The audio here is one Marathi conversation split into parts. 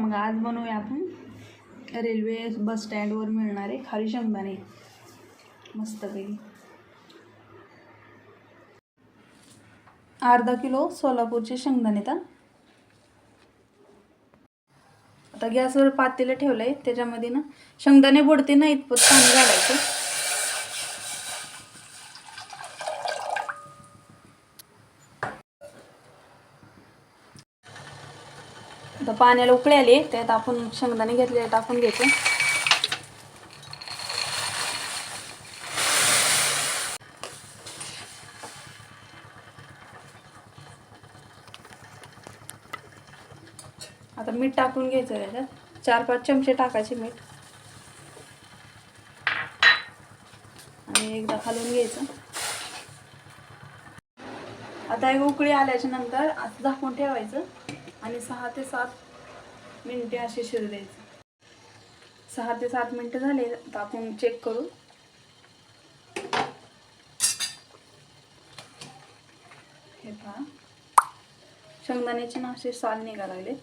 मग आज बनवूया आपण रेल्वे बस स्टँडवर मिळणारे खारी शेंगदाणे मस्तपैकी। अर्धा किलो सोलापूरचे शेंगदाणे। आता गॅसवर पातेलं ठेवलंय, त्याच्यामध्ये ना शेंगदाणे बुडते ना इतपत पाणी घालायचं। आता पाण्याला उकळी आली, त्यात आपण शेंगदाणे घेतले टाकून घ्यायचे। आता मीठ टाकून घ्यायचं, त्याच्यात 4-5 चमचे टाकायचे मीठ आणि एकदा हलवून घ्यायचं। आता एक उकळी आल्याच्या नंतर आता झाकून ठेवायचं आणि 6 ते 7 मिनिटे असे शिजू द्यायचे। 6 ते 7 मिनिटं झाले तर आपण चेक करू। हे पहा, शेंगदाण्याचे ना असे साल निघायला लागले,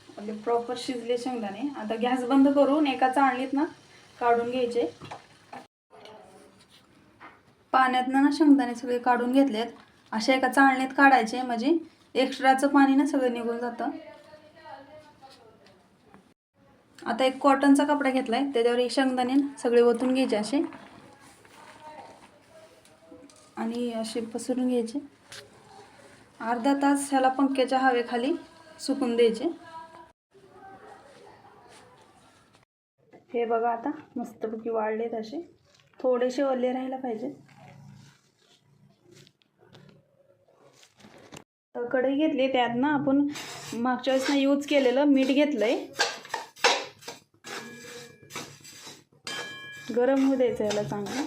आपले प्रॉपर शिजले शेंगदाणे। आता गॅस बंद करून एका चाळणीत ना काढून घ्यायचे। पाण्यातनं ना शेंगदाणे सगळे काढून घेतलेत, अशा एका चाळणीत काढायचे, म्हणजे एक्स्ट्राचं पाणी ना सगळं निघून जातं। आता एक कॉटनचा कपडा घेतलाय, त्याच्यावर एक शेंगदाणे सगळे ओतून घ्यायचे असे आणि असे पसरून घ्यायचे। अर्धा तास ह्याला पंख्याच्या हवेखाली सुकून द्यायचे। हे बघा आता मस्तपैकी वाळलेत, असे थोडेसे ओले राहायला पाहिजे। तर कढई घेतली, त्यात ना आपण मागच्या वेळेस ना यूज केलेलं मीठ घेतलंय, गरम होऊ द्यायचं याला चांगलं।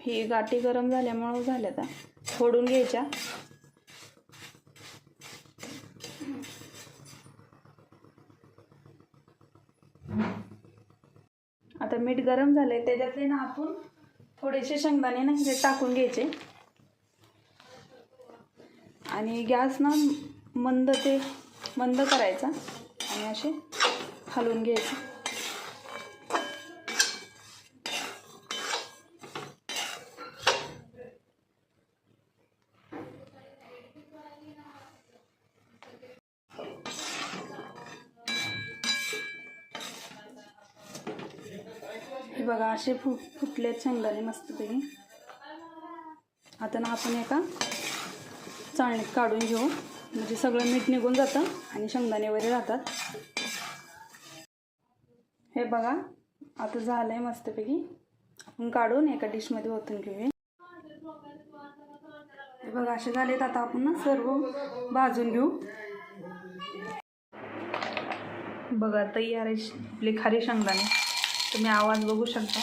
ही गाठी गरम झाल्यामुळे झाल्या, आता फोडून घ्यायच्या। आता मीठ गरम झालंय, त्याच्यातले ना आपण थोडेसे शेंगदाणे ना हे टाकून घ्यायचे आणि गॅस ना मंद करायचा आणि असे हलवून घ्यायचे। हे बघा असे फुटलेत शेंगदाणे मस्तपैकी। आता ना आपण एका चाळणीत काढून घेऊ, म्हणजे सगळं मीठ निघून जातं आणि शेंगदाणे वगैरे राहतात। हे बघा आता झालंय मस्तपैकी, आपण काढून एका डिशमध्ये ओतून घेऊया। हे बघा असे झालेत, आता आपण ना सर्व भाजून घेऊ। बघा तयार आहे आपले खारी शेंगदाणे, तुम्ही आवाज बघू शकता।